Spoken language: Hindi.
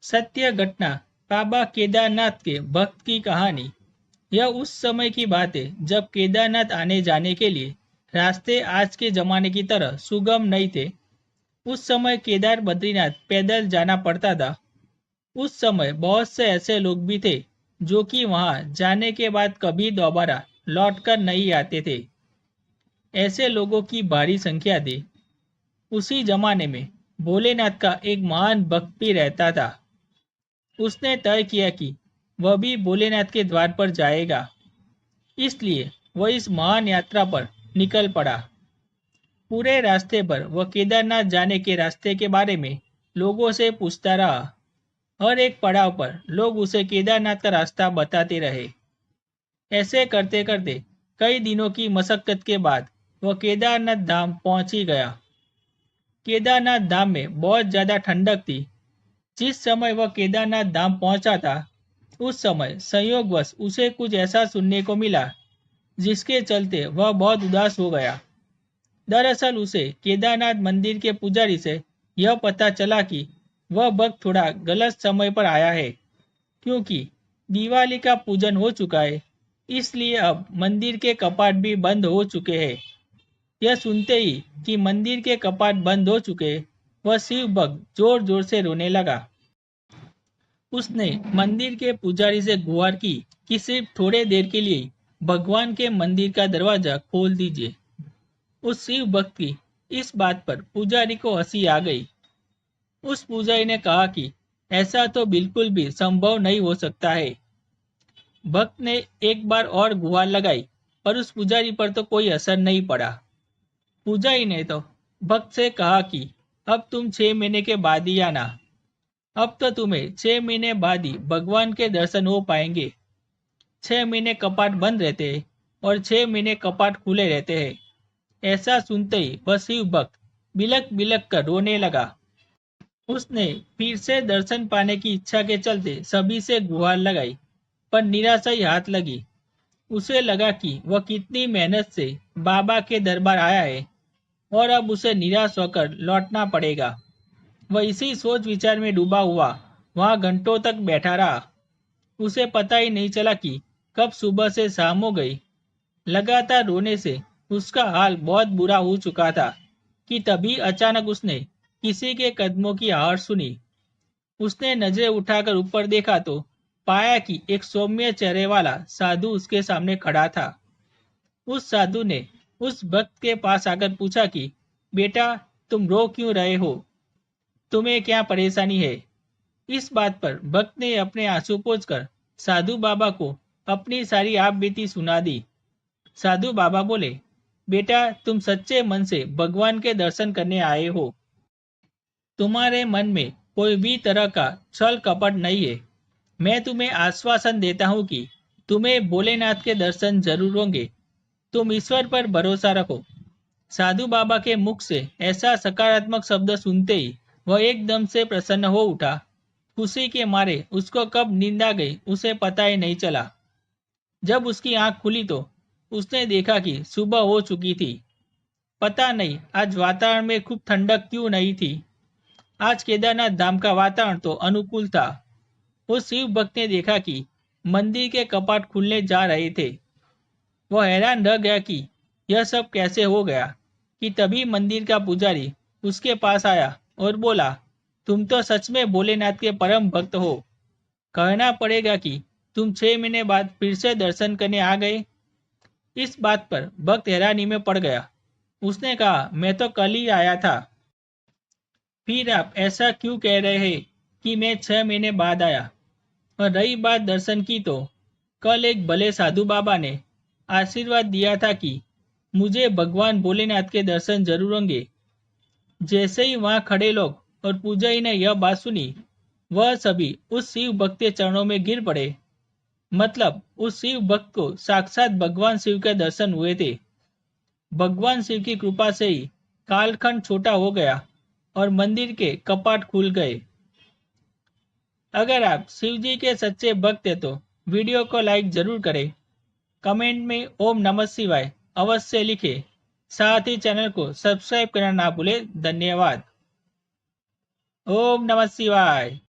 सत्य घटना बाबा केदारनाथ के भक्त की कहानी। यह उस समय की बात है जब केदारनाथ आने जाने के लिए रास्ते आज के जमाने की तरह सुगम नहीं थे। उस समय केदार बद्रीनाथ पैदल जाना पड़ता था। उस समय बहुत से ऐसे लोग भी थे जो कि वहां जाने के बाद कभी दोबारा लौटकर नहीं आते थे। ऐसे लोगों की भारी संख्या थी। उसी जमाने में भोलेनाथ का एक महान भक्त भी रहता था। उसने तय किया कि वह भी भोलेनाथ के द्वार पर जाएगा, इसलिए वह इस महान यात्रा पर निकल पड़ा। पूरे रास्ते पर वह केदारनाथ जाने के रास्ते के बारे में लोगों से पूछता रहा। हर एक पड़ाव पर लोग उसे केदारनाथ का रास्ता बताते रहे। ऐसे करते करते कई दिनों की मशक्कत के बाद वह केदारनाथ धाम पहुंच ही गया। केदारनाथ धाम में बहुत ज्यादा ठंडक थी। जिस समय वह केदारनाथ धाम पहुंचा था, उस समय संयोगवश उसे कुछ ऐसा सुनने को मिला जिसके चलते वह बहुत उदास हो गया। दरअसल उसे केदारनाथ मंदिर के पुजारी से यह पता चला कि वह भक्त थोड़ा गलत समय पर आया है, क्योंकि दिवाली का पूजन हो चुका है, इसलिए अब मंदिर के कपाट भी बंद हो चुके हैं। यह सुनते ही कि मंदिर के कपाट बंद हो चुके, वह शिव भक्त जोर जोर से रोने लगा। उसने मंदिर के पुजारी से गुहार की कि सिर्फ थोड़े देर के लिए भगवान के मंदिर का दरवाजा खोल दीजिए। उस शिव भक्त की इस बात पर पुजारी को हंसी आ गई। उस पुजारी ने कहा कि ऐसा तो बिल्कुल भी संभव नहीं हो सकता है। भक्त ने एक बार और गुहार लगाई, पर उस पुजारी पर तो कोई असर नहीं पड़ा। पुजारी ने तो भक्त से कहा कि अब तुम 6 महीने के बाद ही आना। अब तो तुम्हें 6 महीने बाद ही भगवान के दर्शन हो पाएंगे। 6 महीने कपाट बंद रहते हैं और 6 महीने कपाट खुले रहते हैं। ऐसा सुनते ही वह शिव भक्त बिलक बिलक कर रोने लगा। उसने फिर से दर्शन पाने की इच्छा के चलते सभी से गुहार लगाई, पर निराशा ही हाथ लगी। उसे लगा कि वह कितनी मेहनत से बाबा के दरबार आया है और अब उसे निराश होकर लौटना पड़ेगा। वह इसी सोच विचार में डूबा हुआ वहां घंटों तक बैठा रहा। उसे पता ही नहीं चला कि कब सुबह से शाम हो गई। लगातार रोने से उसका हाल बहुत बुरा हो चुका था कि तभी अचानक उसने किसी के कदमों की आहट सुनी। उसने नजरें उठाकर ऊपर देखा तो पाया कि एक सौम्य चेहरे वाला साधु उसके सामने खड़ा था। उस साधु ने उस भक्त के पास आकर पूछा कि बेटा, तुम रो क्यों रहे हो? तुम्हें क्या परेशानी है? इस बात पर भक्त ने अपने आंसू पोंछकर साधु बाबा को अपनी सारी आप बीती सुना दी। साधु बाबा बोले, बेटा, तुम सच्चे मन से भगवान के दर्शन करने आए हो। तुम्हारे मन में कोई भी तरह का छल कपट नहीं है। मैं तुम्हें आश्वासन देता हूँ कि तुम्हें भोलेनाथ के दर्शन जरूर होंगे। तुम ईश्वर पर भरोसा रखो। साधु बाबा के मुख से ऐसा सकारात्मक शब्द सुनते ही वह एकदम से प्रसन्न हो उठा। खुशी के मारे उसको कब नींद आ गई उसे पता ही नहीं चला। जब उसकी आंख खुली तो उसने देखा कि सुबह हो चुकी थी। पता नहीं आज वातावरण में खूब ठंडक क्यों नहीं थी। आज केदारनाथ धाम का वातावरण तो अनुकूल था। उस शिव भक्त ने देखा कि मंदिर के कपाट खुलने जा रहे थे। वह हैरान रह गया कि यह सब कैसे हो गया, कि तभी मंदिर का पुजारी उसके पास आया और बोला, तुम तो सच में भोलेनाथ के परम भक्त हो। कहना पड़ेगा कि तुम 6 महीने बाद फिर से दर्शन करने आ गए। इस बात पर भक्त हैरानी में पड़ गया। उसने कहा, मैं तो कल ही आया था। फिर आप ऐसा क्यों कह रहे हैं कि मैं 6 महीने बाद आया? और रही बात दर्शन की तो कल एक भले साधु बाबा ने आशीर्वाद दिया था कि मुझे भगवान भोलेनाथ के दर्शन जरूर होंगे। जैसे ही वहां खड़े लोग और पुजारी ने यह बात सुनी, वह सभी उस शिव भक्त के चरणों में गिर पड़े। मतलब उस शिव भक्त को साक्षात भगवान शिव के दर्शन हुए थे। भगवान शिव की कृपा से ही कालखंड छोटा हो गया और मंदिर के कपाट खुल गए। अगर आप शिव जी के सच्चे भक्त हैं तो वीडियो को लाइक जरूर करें। कमेंट में ओम नमः शिवाय अवश्य लिखें। साथ ही चैनल को सब्सक्राइब करना ना भूलें। धन्यवाद। ओम नमः शिवाय।